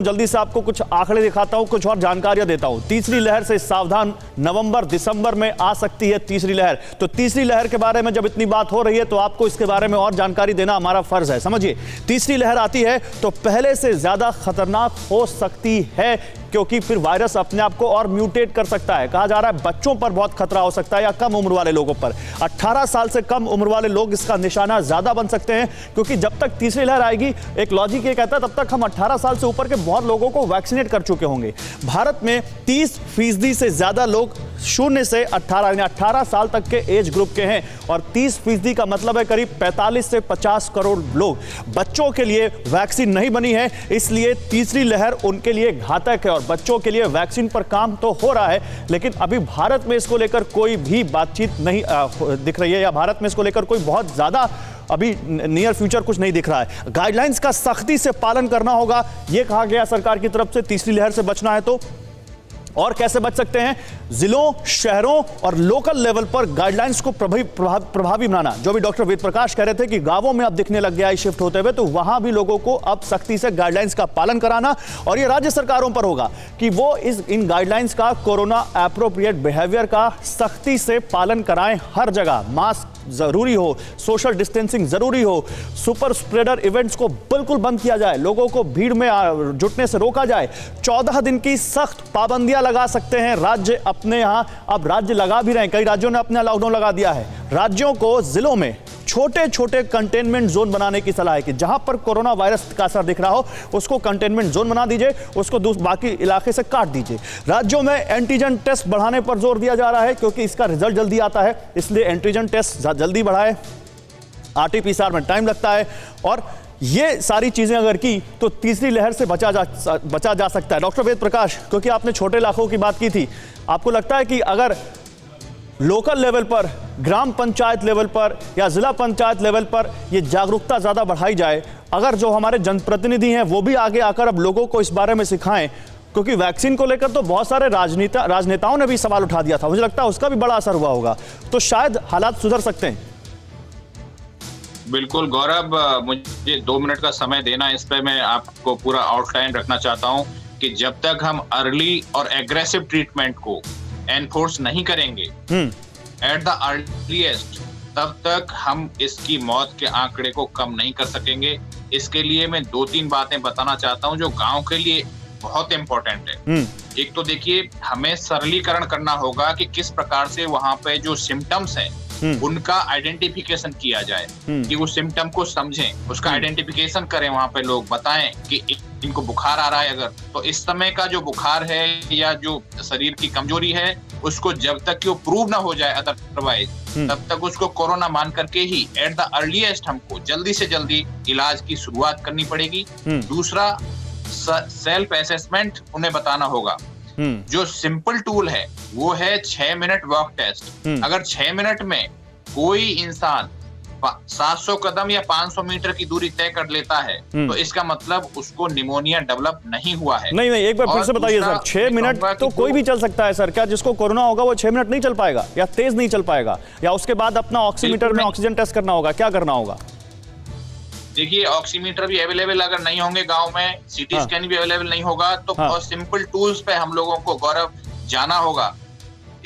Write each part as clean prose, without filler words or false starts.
जल्दी से आपको कुछ आंकड़े दिखाता हूं, कुछ और जानकारियां देता हूं। तीसरी लहर से सावधान, नवंबर दिसंबर में आ सकती है तीसरी लहर। तो तीसरी लहर के बारे में जब इतनी बात हो रही है तो आपको इसके बारे में और जानकारी देना हमारा फर्ज है। समझिए, तीसरी लहर आती है तो पहले से ज्यादा खतरनाक हो सकती है, क्योंकि फिर वायरस अपने आप को और म्यूटेट कर सकता है। कहा जा रहा है बच्चों पर बहुत खतरा हो सकता है या कम उम्र वाले लोगों पर। 18 साल से कम उम्र वाले लोग इसका निशाना ज्यादा बन सकते हैं, क्योंकि जब तक तीसरी लहर आएगी, एक लॉजिक ये कहता है तब तक हम 18 साल से ऊपर के बहुत लोगों को वैक्सीनेट कर चुके होंगे। भारत में 30% से ज्यादा लोग 0 से 18 यानी 18 साल तक के एज ग्रुप के हैं, और 30% का मतलब है करीब 45 से 50 करोड़ लोग। बच्चों के लिए वैक्सीन नहीं बनी है, इसलिए तीसरी लहर उनके लिए घातक है। और बच्चों के लिए वैक्सीन पर काम तो हो रहा है, लेकिन अभी भारत में इसको लेकर कोई भी बातचीत नहीं दिख रही है, या भारत में इसको लेकर कोई बहुत ज्यादा अभी नियर फ्यूचर कुछ नहीं दिख रहा है। गाइडलाइंस का सख्ती से पालन करना होगा, यह कहा गया सरकार की तरफ से। तीसरी लहर से बचना है तो और कैसे बच सकते हैं? जिलों, शहरों और लोकल लेवल पर गाइडलाइंस को प्रभावी बनाना। जो भी डॉक्टर वेद प्रकाश कह रहे थे कि गांवों में अब दिखने लग गया है शिफ्ट होते हुए, तो वहां भी लोगों को अब सख्ती से गाइडलाइंस का पालन कराना, और ये राज्य सरकारों पर होगा कि वो इन गाइडलाइंस का, कोरोना एप्रोप्रिएट बिहेवियर का सख्ती से पालन कराएं। हर जगह मास्क जरूरी हो, सोशल डिस्टेंसिंग जरूरी हो, सुपर स्प्रेडर इवेंट्स को बिल्कुल बंद किया जाए, लोगों को भीड़ में जुटने से रोका जाए। 14 दिन की सख्त पाबंदियां लगा सकते हैं राज्य अपने यहां। अब राज्य लगा भी रहे हैं, कई राज्यों ने अपना लॉकडाउन लगा दिया है। राज्यों को जिलों में छोटे छोटे कंटेनमेंट जोन बनाने की सलाह है कि जहां पर कोरोना वायरस का असर दिख रहा हो उसको कंटेनमेंट जोन बना दीजिए, उसको बाकी इलाके से काट दीजिए। राज्यों में एंटीजन टेस्ट बढ़ाने पर जोर दिया जा रहा है, क्योंकि इसका रिजल्ट जल्दी आता है, इसलिए एंटीजन टेस्ट जल्दी बढ़ाए। आरटी-पीसीआर में टाइम लगता है, और ये सारी चीजें अगर की तो तीसरी लहर से बचा जा सकता है। डॉक्टर वेद प्रकाश, क्योंकि आपने छोटे इलाकों की बात की थी, आपको लगता है कि अगर लोकल लेवल पर, ग्राम पंचायत लेवल पर या जिला पंचायत लेवल पर ये जागरूकता ज़्यादा बढ़ाई जाए, अगर जो हमारे जनप्रतिनिधि हैं वो भी आगे आकर अब लोगों को इस बारे में सिखाएं, क्योंकि वैक्सीन को लेकर तो बहुत सारे राजनेताओं ने भी सवाल उठा दिया था, मुझे लगता है उसका भी बड़ा असर हुआ होगा, तो शायद हालात सुधर सकते हैं। बिल्कुल गौरव, मुझे 2 मिनट का समय देना, इस पे मैं आपको पूरा आउटलाइन रखना चाहता हूं कि जब तक हम अर्ली और एग्रेसिव ट्रीटमेंट को एनफोर्स नहीं करेंगे एट द अर्लीएस्ट, तब तक हम इसकी मौत के आंकड़े को कम नहीं कर सकेंगे। इसके लिए मैं 2-3 बातें बताना चाहता हूं जो गांव के लिए बहुत इंपॉर्टेंट है। एक तो देखिए, हमें सरलीकरण करना होगा कि किस प्रकार से वहां पे जो सिम्टम्स हैं उनका आइडेंटिफिकेशन किया जाए, कि उस सिम्टम को समझें, उसका आइडेंटिफिकेशन करें, वहां पे लोग बताएं कि इनको बुखार आ रहा है अगर, तो इस समय का जो बुखार है या जो शरीर की कमजोरी है, उसको जब तक कि वो प्रूव ना हो जाए अदरवाइज, तब तक उसको कोरोना मान करके ही एट द अर्लीएस्ट हमको जल्दी से जल्दी इलाज की शुरुआत करनी पड़ेगी। दूसरा, सेल्फ असेसमेंट उन्हें बताना होगा। जो सिंपल टूल है वो है 6 मिनट वॉक टेस्ट। अगर 6 मिनट में कोई इंसान 700 कदम या 500 मीटर की दूरी तय कर लेता है, तो इसका मतलब उसको निमोनिया डेवलप नहीं हुआ है। नहीं, एक बार फिर से बताइए सर। 6 मिनट तो कोई भी चल सकता है सर, क्या जिसको कोरोना होगा वो 6 मिनट नहीं चल पाएगा, या तेज नहीं चल पाएगा, या उसके बाद अपना ऑक्सीमीटर में ऑक्सीजन टेस्ट करना होगा, क्या करना होगा? देखिए, ऑक्सीमीटर भी अवेलेबल अगर नहीं होंगे गांव में, सीटी स्कैन भी अवेलेबल नहीं होगा, तो बहुत सिंपल टूल्स पे हम लोगों को गौरव जाना होगा।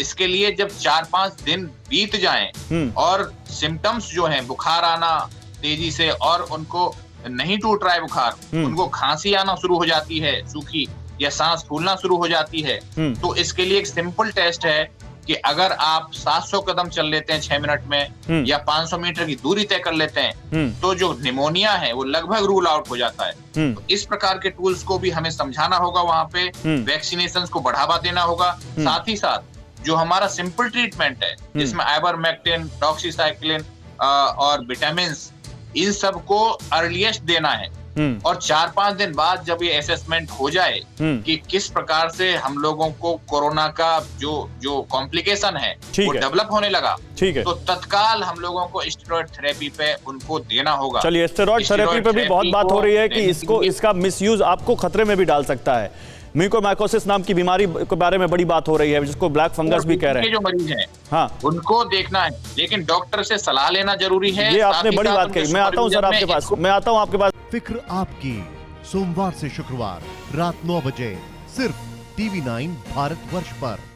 इसके लिए जब 4-5 दिन बीत जाएं और सिम्टम्स जो हैं, बुखार आना तेजी से, और उनको नहीं टूट रहा है बुखार, उनको खांसी आना शुरू हो जाती है सूखी, या सांस फूलना शुरू हो जाती है, तो इसके लिए एक सिंपल टेस्ट है कि अगर आप 700 कदम चल लेते हैं 6 मिनट में, या 500 मीटर की दूरी तय कर लेते हैं, तो जो निमोनिया है वो लगभग रूल आउट हो जाता है। तो इस प्रकार के टूल्स को भी हमें समझाना होगा, वहां पे वैक्सीनेशन को बढ़ावा देना होगा। साथ ही साथ जो हमारा सिंपल ट्रीटमेंट है, जिसमें आइवरमेक्टिन, डॉक्सीसाइक्लिन और विटामिन, इन सबको अर्लीएस्ट देना है, और 4-5 दिन बाद जब ये असेसमेंट हो जाए कि किस प्रकार से हम लोगों को कोरोना का जो कॉम्प्लिकेशन है वो डेवलप होने लगा, तो तत्काल हम लोगों को स्टेरॉइड थेरेपी पे उनको देना होगा। चलिए, स्टेरॉइड थेरेपी पे भी बहुत बात हो रही है कि इसका मिसयूज आपको खतरे में भी डाल सकता है। म्यूकोरमाइकोसिस नाम की बीमारी के बारे में बड़ी बात हो रही है, जिसको ब्लैक फंगस भी कह रहे हैं। जो मरीज हैं, हाँ, उनको देखना है, लेकिन डॉक्टर से सलाह लेना जरूरी है। ये आपने बड़ी बात कही। मैं आता हूं सर आपके पास, मैं आता हूं आपके पास। फिक्र आपकी, सोमवार से शुक्रवार रात 9 बजे सिर्फ TV9 भारतवर्ष पर।